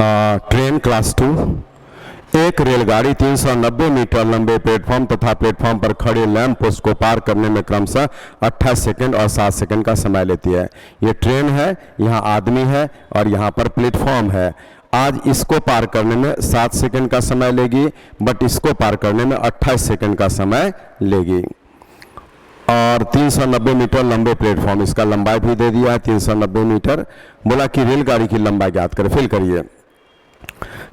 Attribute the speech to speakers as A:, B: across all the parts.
A: Train class 2। एक रेलगाड़ी 390 metre लंबे प्लेटफॉर्म तथा प्लेटफॉर्म पर खड़े लैंप पोस्ट को पार करने में क्रमशः 28 सेकंड और 7 सेकंड का समय लेती है। ये ट्रेन है, यहाँ आदमी है और यहाँ पर प्लेटफॉर्म है। आज इसको पार करने में 7 सेकंड का समय लेगी, बट इसको पार करने में 28 सेकंड का समय लेगी। और 390 मीटर लंबे प्लेटफॉर्म, इसका लंबाई भी दे दिया है 390 मीटर। बोला कि रेलगाड़ी की लंबाई ज्ञात करें। फिल करिए।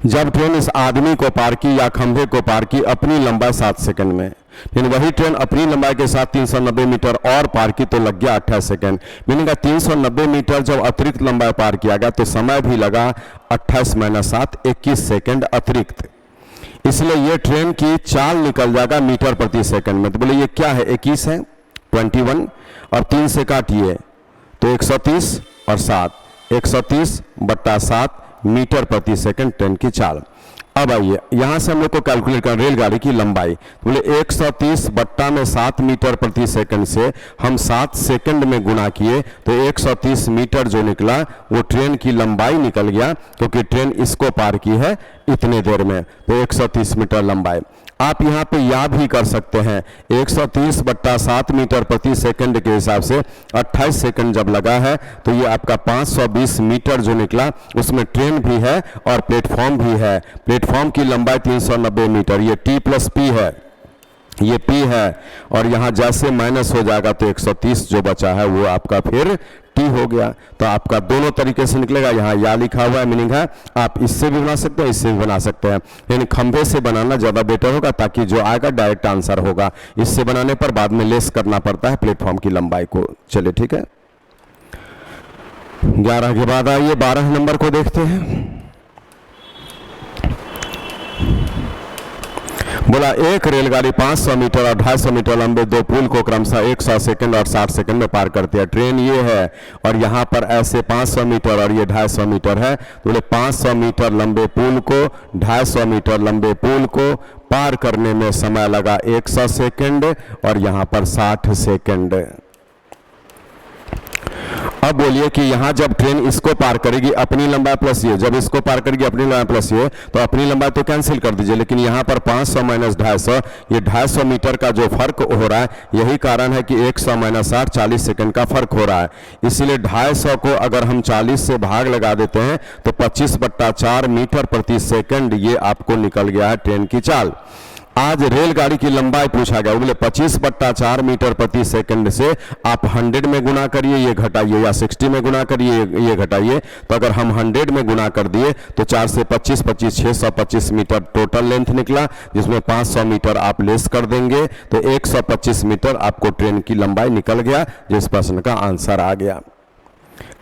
A: जब ट्रेन इस आदमी को पार की या खंभे को पार की अपनी लंबाई 7 सेकंड में, लेकिन वही ट्रेन अपनी लंबाई के साथ 390 मीटर और पार की तो लग गया 28 सेकंड। मीनिंग 390 मीटर जब अतिरिक्त लंबाई पार किया गया तो समय भी लगा 28 - 7 21 सेकंड अतिरिक्त। इसलिए ये ट्रेन की चाल निकल जाएगा मीटर प्रति सेकंड में। तो बोले ये क्या है, 21 है, 21 और 3 से काटिए तो 130 और 7, 130/7 मीटर प्रति सेकंड ट्रेन की चाल। अब आइए यहां से हम लोग को कैलकुलेट कर रेलगाड़ी की लंबाई। बोले 130/7 मीटर प्रति सेकंड से हम 7 सेकंड में गुणा किए तो 130 मीटर जो निकला वो ट्रेन की लंबाई निकल गया, क्योंकि ट्रेन इसको पार की है इतने देर में, तो 130 मीटर लंबाई। आप यहाँ पे याद भी कर सकते हैं 130/7 मीटर प्रति सेकंड के हिसाब से 28 सेकंड जब लगा है तो ये आपका 520 मीटर जो निकला उसमें ट्रेन भी है और प्लेटफॉर्म भी है। प्लेटफॉर्म की लंबाई 390 मीटर, ये T + P है, ये P है, और यहाँ जैसे माइनस हो जाएगा तो 130 जो बचा है वो आपका फिर T हो गया। तो आपका दोनों तरीके से निकलेगा। यहाँ या लिखा हुआ है, मीनिंग है आप इससे भी बना सकते हैं, इससे भी बना सकते हैं, लेकिन खंभे से बनाना ज़्यादा बेटर होगा ताकि जो आएगा डायरेक्ट आंसर होगा। इससे बनाने पर बाद में लेस करना पड़ता है प्लेटफॉर्म की लंबाई को। चलिए ठीक है। 11 के बाद आइए 12 नंबर को देखते हैं। बोला एक रेलगाड़ी 500 मीटर और 250 मीटर लंबे दो पुल को क्रमशः 100 सेकंड और 60 सेकंड में पार करती है। ट्रेन ये है और यहाँ पर ऐसे 500 मीटर और ये 250 मीटर है। तो बोले 500 मीटर लंबे पुल को 250 मीटर लंबे पुल को पार करने में समय लगा 100 सेकंड और यहाँ पर 60 सेकंड। अब बोलिए कि यहाँ जब ट्रेन इसको पार करेगी अपनी लंबाई प्लस ये, जब इसको पार करेगी अपनी लंबाई प्लस ये, तो अपनी लंबाई तो कैंसिल कर दीजिए, लेकिन यहाँ पर 500 - 250, ये 250 मीटर का जो फर्क हो रहा है यही कारण है कि 100 - 60 40 सेकंड का फर्क हो रहा है। इसीलिए 250 को अगर हम 40 से भाग लगा देते हैं तो 25/4 मीटर प्रति सेकंड ये आपको निकल गया है ट्रेन की चाल। आज रेलगाड़ी की लंबाई पूछा गया, बोले 25/4 मीटर प्रति सेकंड से आप 100 में गुना करिए, ये घटाइए, या 60 में गुना करिए, ये घटाइए। तो अगर हम 100 में गुना कर दिए तो 4 से 25 25 625 मीटर टोटल लेंथ निकला, जिसमें 500 मीटर आप लेस कर देंगे तो 125 मीटर आपको ट्रेन की लंबाई निकल गया, जिस प्रश्न का आंसर आ गया।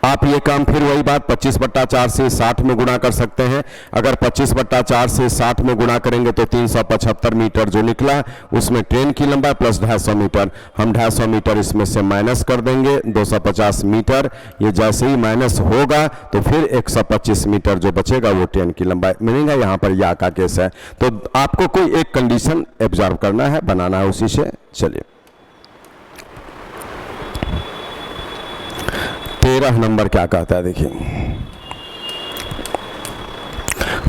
A: आप ये काम फिर वही बात 25/4 से 60 में गुणा कर सकते हैं। अगर 25/4 से 60 में गुणा करेंगे तो 375 मीटर जो निकला उसमें ट्रेन की लंबाई प्लस 250 मीटर, हम 250 मीटर इसमें से माइनस कर देंगे 250 मीटर। ये जैसे ही माइनस होगा तो फिर 125 मीटर जो बचेगा वो ट्रेन की लंबाई मिलेगा। यहाँ पर या का केस है, तो आपको कोई एक कंडीशन ऑब्जर्व करना है, बनाना है उसी से। चलिए 13 नंबर क्या कहता है, देखिए।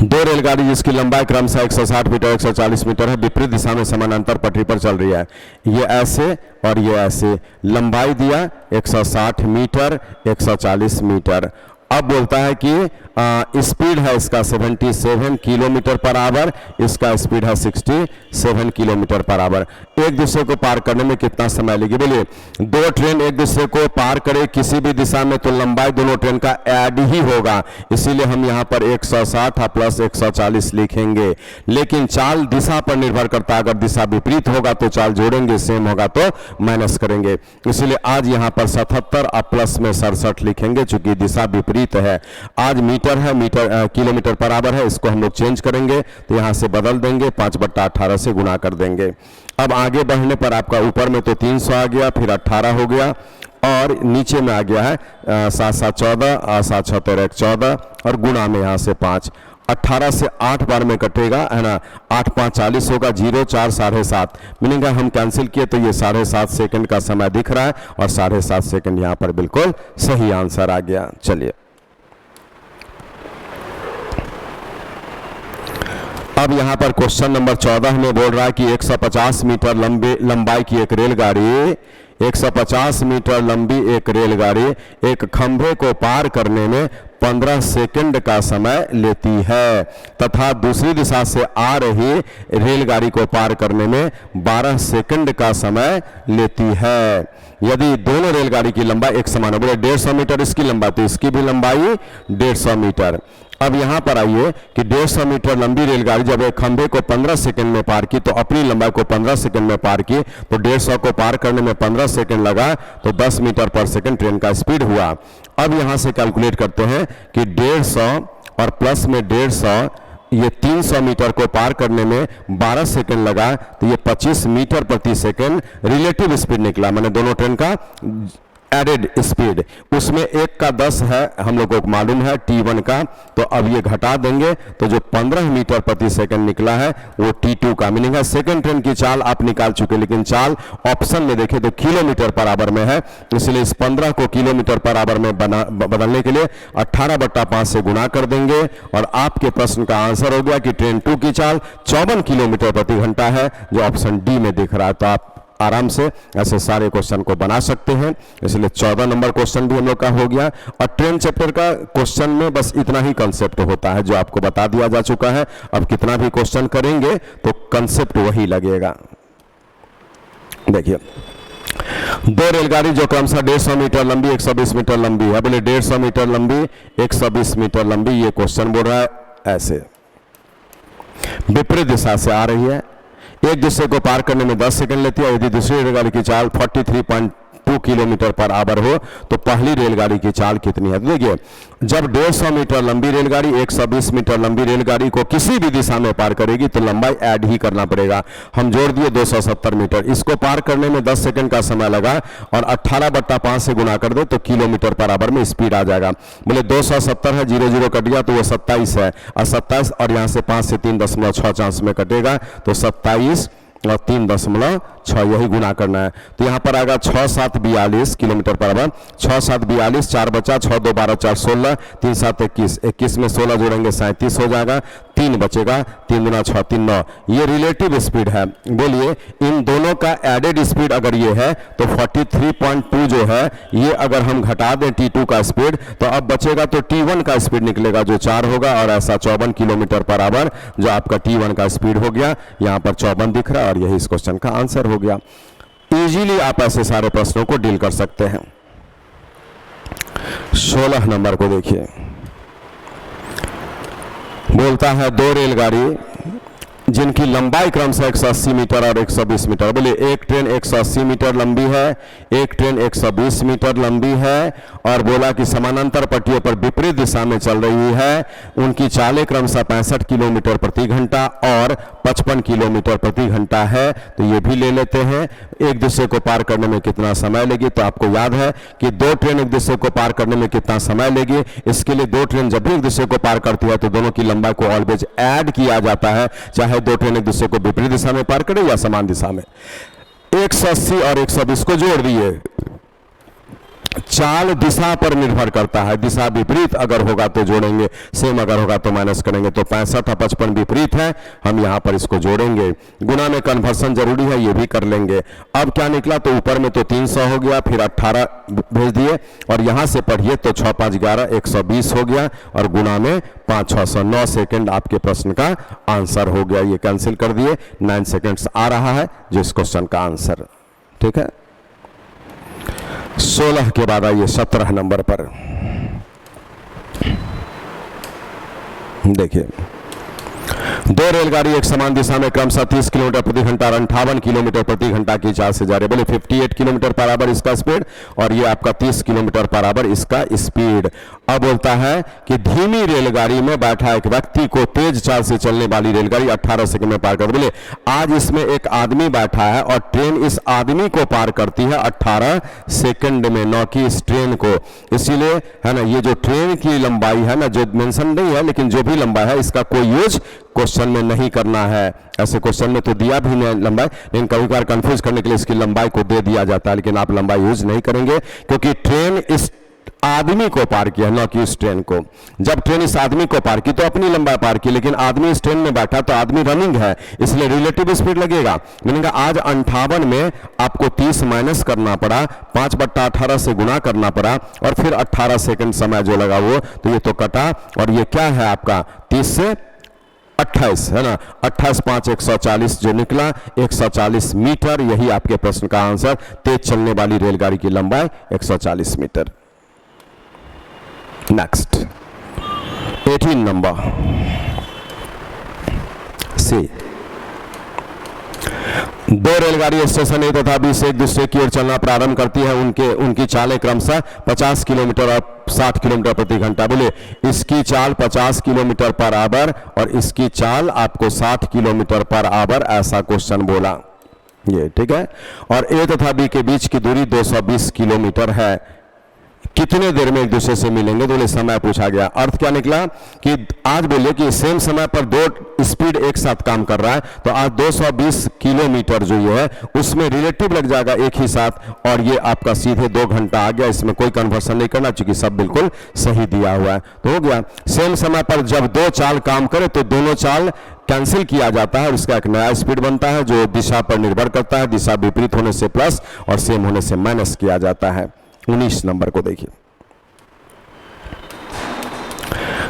A: दो रेलगाड़ी जिसकी लंबाई क्रमशः 160 मीटर 140 मीटर है विपरीत दिशा में समानांतर पटरी पर चल रही है। ये ऐसे और ये ऐसे, लंबाई दिया 160 मीटर 140 मीटर। अब बोलता है कि स्पीड है इसका 77 किलोमीटर पर आवर, इसका स्पीड है 67 किलोमीटर पर आवर। एक दूसरे को पार करने में कितना समय लेगी? बोलिए दो ट्रेन एक दूसरे को पार करे किसी भी दिशा में तो लंबाई दोनों ट्रेन का ऐड ही होगा, इसीलिए हम यहाँ पर 160 प्लस 140 लिखेंगे। लेकिन चाल दिशा पर निर्भर करता है, अगर दिशा विपरीत होगा तो चाल जोड़ेंगे, सेम होगा तो माइनस करेंगे। इसलिए आज यहाँ पर 77 और प्लस में 67 लिखेंगे, चूंकि दिशा विपरीत है। आज मीटर है, मीटर किलोमीटर पर आवर है, इसको हम लोग चेंज करेंगे तो यहाँ से बदल देंगे, 5/18 से गुणा कर देंगे। अब आगे बढ़ने पर आपका ऊपर में तो 300 आ गया, फिर 18 हो गया और नीचे में आ गया है 7 7 14 और 7 6 13 14 और गुणा में यहाँ से 5। 18 से 8 बार में कटेगा है ना, 8 5 40 होगा, 0 4 7.5 मीनिंग हम कैंसिल किए तो ये 7.5 सेकंड का समय दिख रहा है और 7.5 सेकंड यहाँ पर बिल्कुल सही आंसर आ गया। चलिए अब यहाँ पर क्वेश्चन नंबर 14 में बोल रहा है कि 150 मीटर लंबाई की एक रेलगाड़ी 150 मीटर लंबी एक रेलगाड़ी एक खंभे को पार करने में 15 सेकंड का समय लेती है तथा दूसरी दिशा से आ रही रेलगाड़ी को पार करने में 12 सेकंड का समय लेती है। यदि दोनों रेलगाड़ी की लंबाई एक समान है, बोले 150 मीटर इसकी लंबाई तो इसकी भी लंबाई 150 मीटर। अब यहां पर आइए कि 150 मीटर लंबी रेलगाड़ी जब एक खंभे को 15 सेकंड में पार की तो अपनी लंबाई को 15 सेकंड में पार की तो 150 को पार करने में 15 सेकंड लगा तो 10 मीटर पर सेकंड ट्रेन का स्पीड हुआ। अब यहां से कैलकुलेट करते हैं कि 150 और प्लस में 150 ये 300 मीटर को पार करने में 12 सेकंड लगा तो ये 25 मीटर प्रति सेकंड रिलेटिव स्पीड निकला, मैंने दोनों ट्रेन का एडेड स्पीड। उसमें एक का 10 है, हम लोगों को मालूम है T1 का, तो अब ये घटा देंगे तो जो 15 मीटर प्रति सेकंड निकला है वो T2 का मीनिंग है। सेकंड ट्रेन की चाल आप निकाल चुके, लेकिन चाल ऑप्शन में देखें तो किलोमीटर पर आवर में है, इसलिए इस 15 को किलोमीटर पर आवर में बदलने के लिए 18/5 से गुणा कर देंगे और आपके प्रश्न का आंसर हो गया कि ट्रेन 2 की चाल 54 किलोमीटर प्रति घंटा है, जो ऑप्शन डी में दिख रहा है। तो आप आराम से ऐसे सारे क्वेश्चन को बना सकते हैं, इसलिए 14 नंबर क्वेश्चन भी हम लोग का हो गया। और ट्रेन चैप्टर का क्वेश्चन में बस इतना ही कंसेप्ट होता है जो आपको बता दिया जा चुका है। अब कितना भी क्वेश्चन करेंगे तो कंसेप्ट वही लगेगा। देखिए, दो रेलगाड़ी जो क्रमशः 150 मीटर लंबी 120 मीटर लंबी है, बोले 150 मीटर लंबी 120 मीटर लंबी, ये क्वेश्चन बोल रहा है ऐसे विपरीत दिशा से आ रही है, एक दूसरे को पार करने में 10 सेकंड लेती है। यदि दूसरी रेलगाड़ी की चाल 43.2 किलोमीटर पर आवर हो तो पहली रेलगाड़ी की चाल कितनी है। तो देखिए, जब 150 मीटर लंबी रेलगाड़ी 120 मीटर लंबी रेलगाड़ी को किसी भी दिशा में पार करेगी तो लंबाई ऐड ही करना पड़ेगा। हम जोड़ दिए 270 मीटर, इसको पार करने में 10 सेकंड का समय लगा और 18/5 से गुणा कर दो तो किलोमीटर पर आवर में स्पीड आ जाएगा। बोले 270 है, 0 कट गया तो वो 27 है, और 27 और यहाँ से 5 से 3.6 चांस में कटेगा तो 27 और 3.6 यही गुना करना है। तो यहाँ पर आएगा 6×7 42 किलोमीटर पर आवर, 6×7 42, 4 बचा, 6 2 12 4 16, 3 7 21, 21 में 16 जोड़ेंगे 37 हो जाएगा, 3 बचेगा, 3 गुना 6 3 9, ये रिलेटिव स्पीड है। बोलिए इन दोनों का एडेड स्पीड अगर ये है तो 43.2 जो है ये अगर हम घटा दें T2 का स्पीड तो अब बचेगा तो T1 का स्पीड निकलेगा जो 4 होगा, और ऐसा 54 किलोमीटर पर आवर जो आपका T1 का स्पीड हो गया। यहाँ पर 54 दिख रहा है और यही इस क्वेश्चन का आंसर हो गया। इजीली आप ऐसे सारे प्रश्नों को डील कर सकते हैं। 16 नंबर को देखिए, बोलता है दो रेलगाड़ी जिनकी लंबाई क्रमशः 180 मीटर और 120 मीटर, बोले एक ट्रेन 180 मीटर लंबी है, एक ट्रेन 120 मीटर लंबी है, और बोला कि समानांतर पट्टियों पर विपरीत दिशा में चल रही है, उनकी चालें क्रमशः 65 किलोमीटर प्रति घंटा और 55 किलोमीटर प्रति घंटा है। तो ये भी ले लेते हैं। एक दूसरे को पार करने में कितना समय लेगी, तो आपको याद है कि दो ट्रेन एक दूसरे को पार करने में कितना समय लेगी। इसके लिए दो ट्रेन जब भी एक दूसरे को पार करती है तो दोनों की लंबाई को ऑलवेज ऐड किया जाता है, चाहे दो ट्रेन एक दूसरे को विपरीत दिशा में पार करे या समान दिशा में। 180 और 120 को जोड़ दिए, चाल दिशा पर निर्भर करता है, दिशा विपरीत अगर होगा तो जोड़ेंगे, सेम अगर होगा तो माइनस करेंगे। तो 65 और 55 विपरीत है, हम यहां पर इसको जोड़ेंगे। गुना में कन्वर्सन जरूरी है, ये भी कर लेंगे। अब क्या निकला, तो ऊपर में तो 300 हो गया, फिर 18 भेज दिए और यहां से पढ़िए तो 6 5 11 120 हो गया, और गुना में 5 600 9 सेकेंड आपके प्रश्न का आंसर हो गया। ये कैंसिल कर दिए, 9 सेकेंड्स आ रहा है जो इस क्वेश्चन का आंसर। ठीक है, 16 के बाद आइए 17 नंबर पर। देखिए, दो रेलगाड़ी एक समान दिशा में क्रमशः 30 किलोमीटर प्रति घंटा और 58 किलोमीटर प्रति घंटा की चाल से जा रहे, बोले 58 किलोमीटर पर आवर इसका स्पीड और ये आपका 30 किलोमीटर पर आवर इसका स्पीड। अब बोलता है कि धीमी रेलगाड़ी में बैठा एक व्यक्ति को तेज चाल से चलने वाली रेलगाड़ी 18 सेकंड में पार कर, बोले आज इसमें एक आदमी बैठा है और ट्रेन इस आदमी को पार करती है 18 सेकंड में, न कि इस ट्रेन को। इसीलिए है ना, ये जो ट्रेन की लंबाई है ना, जो मेंशन नहीं है लेकिन जो भी लंबाई है इसका कोई यूज क्वेश्चन में नहीं करना है। ऐसे क्वेश्चन में तो दिया भी नहीं लंबाई, लेकिन कभी कभार कंफ्यूज करने के लिए इसकी लंबाई को दे दिया जाता है, लेकिन आप लंबाई यूज नहीं करेंगे क्योंकि ट्रेन इस आदमी को पार किया, न कि इस ट्रेन को। जब ट्रेन इस आदमी को पार की तो अपनी लंबाई पार की, लेकिन आदमी इस ट्रेन में बैठा तो आदमी रनिंग है, इसलिए रिलेटिव स्पीड लगेगा। मैंने कहा आज 58 में आपको 30 माइनस करना पड़ा, 5/18 से गुणा करना पड़ा, और फिर 18 सेकंड समय जो लगा वो, तो ये तो कटा, और ये क्या है आपका 30 से 28 है ना, 28 5 140 जो निकला 140 मीटर। यही आपके प्रश्न का आंसर। तेज चलने वाली रेलगाड़ी की लंबाई 140 मीटर। Next 18 number C. दो रेलगाड़ी स्टेशन ए तथा बी से एक दूसरे की ओर चलना प्रारंभ करती है। उनकी चालें क्रमशः 50 किलोमीटर और 60 किलोमीटर प्रति घंटा। बोले इसकी चाल 50 किलोमीटर पर आवर और इसकी चाल आपको 60 किलोमीटर पर आवर, ऐसा क्वेश्चन बोला ये, ठीक है। और ए तथा बी के बीच की दूरी 220 किलोमीटर है। कितने देर में एक दूसरे से मिलेंगे, तो समय पूछा गया। अर्थ क्या निकला कि आज बोलिए कि सेम समय पर दो स्पीड एक साथ काम कर रहा है, तो आज 220 किलोमीटर जो ये है उसमें रिलेटिव लग जाएगा एक ही साथ, और ये आपका सीधे 2 घंटा आ गया। इसमें कोई कन्वर्सन नहीं करना, चूंकि सब बिल्कुल सही दिया हुआ है, तो हो गया। सेम समय पर जब दो चाल काम करे तो दोनों चाल कैंसिल किया जाता है और इसका एक नया स्पीड बनता है जो दिशा पर निर्भर करता है। दिशा विपरीत होने से प्लस और सेम होने से माइनस किया जाता है। 19 नंबर को देखिए,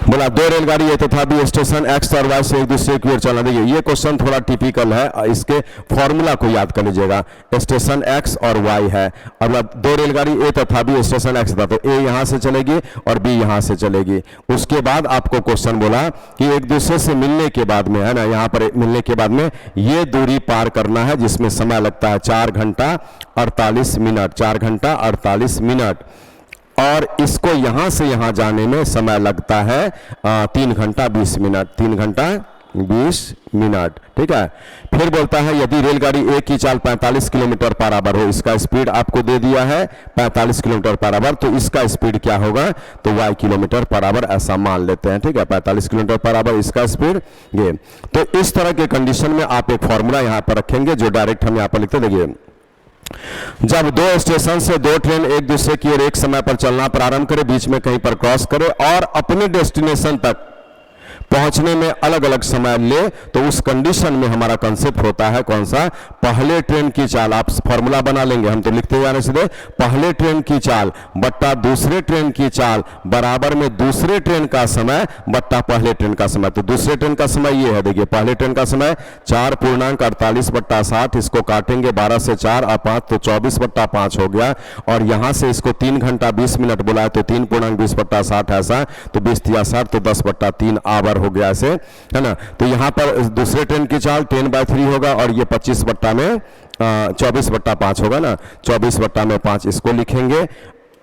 A: बोला दो रेलगाड़ी ए तथा बी स्टेशन एक्स और वाई से एक दूसरे की ओर चलना। देखिए ये क्वेश्चन थोड़ा टिपिकल है, इसके फॉर्मूला को याद कर लीजिएगा। स्टेशन एक्स और वाई है, अब दो रेलगाड़ी ए तथा बी स्टेशन एक्स था, तो ए यहां से चलेगी और बी यहां से चलेगी। उसके बाद आपको क्वेश्चन बोला कि एक दूसरे से मिलने के बाद में, है ना, यहां पर मिलने के बाद में ये दूरी पार करना है जिसमें समय लगता है 4 घंटा 48 मिनट, 4 घंटा 48 मिनट, और इसको यहां से यहां जाने में समय लगता है 3 घंटा 20 मिनट, 3 घंटा 20 मिनट, ठीक है। फिर बोलता है यदि रेलगाड़ी एक की चाल 45 किलोमीटर पर आवर हो, इसका स्पीड आपको दे दिया है 45 किलोमीटर पर आवर, तो इसका स्पीड क्या होगा, तो y किलोमीटर पर आवर ऐसा मान लेते हैं, ठीक है। 45 किलोमीटर पर आवर इसका स्पीड ये। तो इस तरह के कंडीशन में आप एक फॉर्मूला यहां पर रखेंगे जो डायरेक्ट हम यहां पर लिखते। देखिए जब दो स्टेशन से दो ट्रेन एक दूसरे की ओर एक समय पर चलना प्रारंभ करे, बीच में कहीं पर क्रॉस करे और अपने डेस्टिनेशन तक पहुंचने में अलग अलग समय ले, तो उस कंडीशन में हमारा कंसेप्ट होता है कौन सा, पहले ट्रेन की चाल। आप फॉर्मूला बना लेंगे, हम तो लिखते जा रहे सीधे, पहले ट्रेन की चाल बट्टा दूसरे ट्रेन की चाल बराबर में दूसरे ट्रेन का समय बट्टा पहले ट्रेन का समय। तो दूसरे ट्रेन का समय ये है, देखिए पहले ट्रेन का समय 4.48/60, इसको काटेंगे 12 से 4 और 5 तो 24/5 हो गया, और यहां से इसको 3 घंटा 20 मिनट बोला है तो 3.20/60 ऐसा, तो 20×3 तो 10/3 आवर हो गया ऐसे, है ना। तो यहां पर दूसरे ट्रेन की चाल 10/3 होगा और ये 24/5 होगा ना, 24/5 इसको लिखेंगे।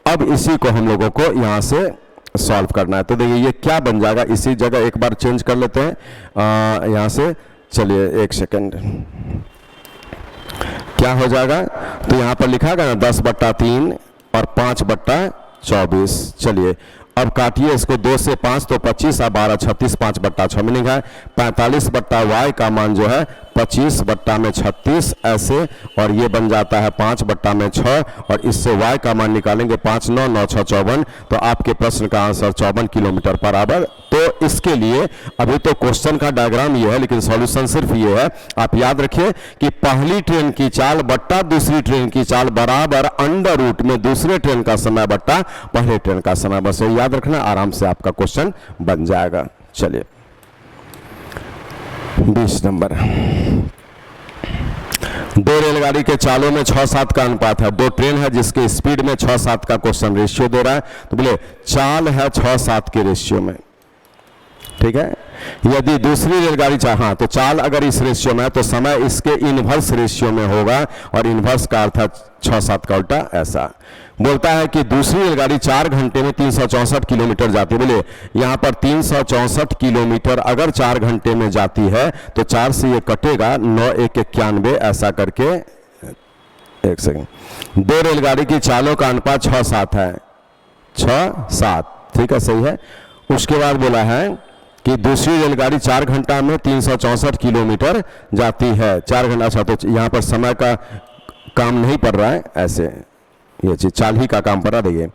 A: अब इसी को हम लोगों को यहां से सॉल्व करना है। तो देखिए ये क्या बन जाएगा, इसी जगह एक बार चेंज कर लेते हैं यहां से, चलिए एक सेकंड, क्या हो जाएगा, तो यहां पर लिखा गया ना 10/3 और 5/24। चलिए अब काटिए इसको 2 से 5 तो 25 और 12 36, 5/6 में लिखा है 45/y का मान जो है 25/36 ऐसे, और ये बन जाता है 5/6, और इससे y का मान निकालेंगे 5 9 9 6 54, तो आपके प्रश्न का आंसर 54 किलोमीटर पर आवर। तो इसके लिए अभी तो क्वेश्चन का डायग्राम ये है, लेकिन सॉल्यूशन सिर्फ ये है। आप याद रखिए कि पहली ट्रेन की चाल बट्टा दूसरी ट्रेन की चाल बराबर अंडर रूट में दूसरे ट्रेन का समय बट्टा पहले ट्रेन का समय, बस ये याद रखना, आराम से आपका क्वेश्चन बन जाएगा। चलिए 20 नंबर, दो रेलगाड़ी के चालों में 6-7 का अनुपात है, दो ट्रेन है जिसके स्पीड में 6-7 का क्वेश्चन रेशियो दे रहा है, तो बोले चाल है 6-7 के रेशियो में, ठीक है। यदि दूसरी रेलगाड़ी हाँ, तो चाल अगर इस रेशियो में है तो समय इसके इनवर्स रेशियो में होगा, और इनवर्स का अर्थ है 6-7 का उल्टा ऐसा। बोलता है कि दूसरी रेलगाड़ी 4 घंटे में 364 किलोमीटर जाती है। बोले यहाँ पर 364 किलोमीटर अगर 4 घंटे में जाती है तो 4 से ये कटेगा 9 1 91 ऐसा करके, एक सेकंड, दो रेलगाड़ी की चालों का अनुपात 6-7 है, 6-7, ठीक है, सही है। उसके बाद बोला है कि दूसरी रेलगाड़ी 4 घंटा में 364 किलोमीटर जाती है, 4 घंटा। अच्छा, तो यहाँ पर समय का काम नहीं पड़ रहा है ऐसे, ये चीज चाल ही का काम पड़ा देखिए।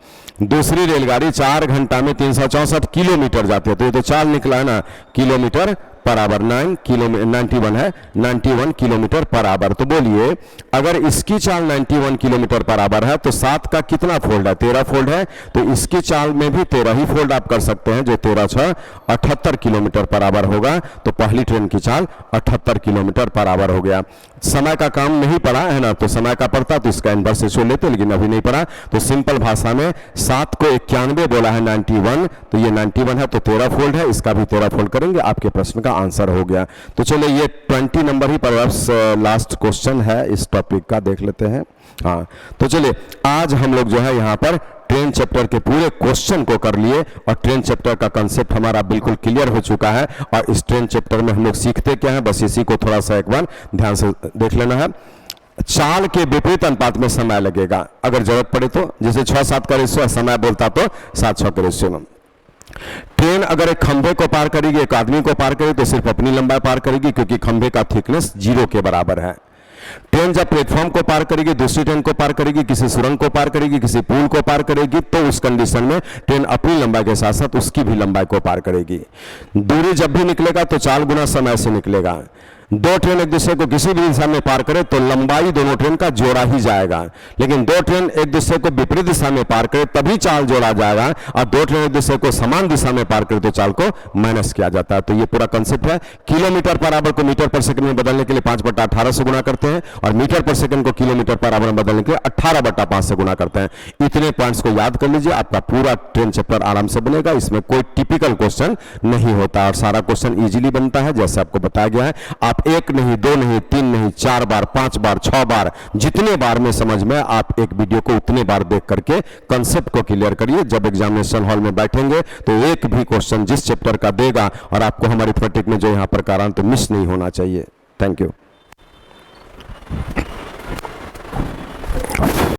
A: दूसरी रेलगाड़ी 4 घंटा में 364 किलोमीटर जाती है, तो ये तो चाल निकला है ना, किलोमीटर पर आवर 91 है, 91 किलोमीटर पर आवर। तो बोलिए अगर इसकी चाल 91 किलोमीटर पर आवर है तो 7 का कितना फोल्ड है, 13 फोल्ड है, तो इसकी चाल में भी 13 ही फोल्ड आप कर सकते हैं, जो 13 6 78 किलोमीटर पर आवर होगा। तो पहली ट्रेन की चाल 78 किलोमीटर पर आवर हो गया। समय का काम नहीं पड़ा है ना, तो समय का पड़ता तो इसका इनवर्स रेशियो लेते, लेकिन अभी नहीं पड़ा। तो सिंपल भाषा में 7 को 91 बोला है 91, तो ये 91 है तो 13 फोल्ड है, इसका भी 13 फोल्ड करेंगे, आपके प्रश्न का आंसर हो गया। तो चलिए ये 20 नंबर ही पर लास्ट क्वेश्चन है इस टॉपिक का, देख लेते हैं। हाँ तो चलिए आज हम लोग जो है यहाँ पर ट्रेन चैप्टर के पूरे क्वेश्चन को कर लिए और ट्रेन चैप्टर का कंसेप्ट हमारा बिल्कुल क्लियर हो चुका है। और इस ट्रेन चैप्टर में हम लोग सीखते क्या है, बस इसी को थोड़ा सा एक बार ध्यान से देख लेना है। चाल के विपरीत अनुपात में समय लगेगा, अगर जरूरत पड़े तो, जैसे 6-7 का रेशियो समय बोलता तो 7-6 के रेशियो में। ट्रेन अगर एक खंभे को पार करेगी, एक आदमी को पार करेगी, तो सिर्फ अपनी लंबाई पार करेगी, क्योंकि खंभे का थिकनेस 0 के बराबर है। ट्रेन जब प्लेटफॉर्म को पार करेगी, दूसरी ट्रेन को पार करेगी, किसी सुरंग को पार करेगी, किसी पुल को पार करेगी, तो उस कंडीशन में ट्रेन अपनी लंबाई के साथ साथ उसकी भी लंबाई को पार करेगी। दूरी जब भी निकलेगा तो चाल गुना समय से निकलेगा। दो ट्रेन एक दूसरे को किसी भी दिशा में पार करे तो लंबाई दोनों ट्रेन का जोड़ा ही जाएगा, लेकिन दो ट्रेन एक दूसरे को विपरीत दिशा में पार करे तभी चाल जोड़ा जाएगा, और दो ट्रेन एक दूसरे को समान दिशा में पार करे तो चाल को माइनस किया जाता है। तो ये पूरा कंसेप्ट है। किलोमीटर पर आवर को मीटर पर सेकंड में बदलने के लिए 5/18 से गुणा करते हैं, और मीटर पर सेकंड को किलोमीटर पर आवर में बदलने के लिए 18/5 से गुणा करते हैं। इतने पॉइंट्स को याद कर लीजिए, आपका पूरा ट्रेन चैप्टर आराम से बनेगा। इसमें कोई टिपिकल क्वेश्चन नहीं होता और सारा क्वेश्चन इजीली बनता है, जैसे आपको बताया गया है। आप एक नहीं, दो नहीं, तीन नहीं, 4 बार, 5 बार, 6 बार, जितने बार में समझ में आप एक वीडियो को उतने बार देख करके कंसेप्ट को क्लियर करिए। जब एग्जामिनेशन हॉल में बैठेंगे तो एक भी क्वेश्चन जिस चैप्टर का देगा और आपको हमारी अरिथमेटिक में जो यहाँ पर कारण तो मिस नहीं होना चाहिए। Thank you.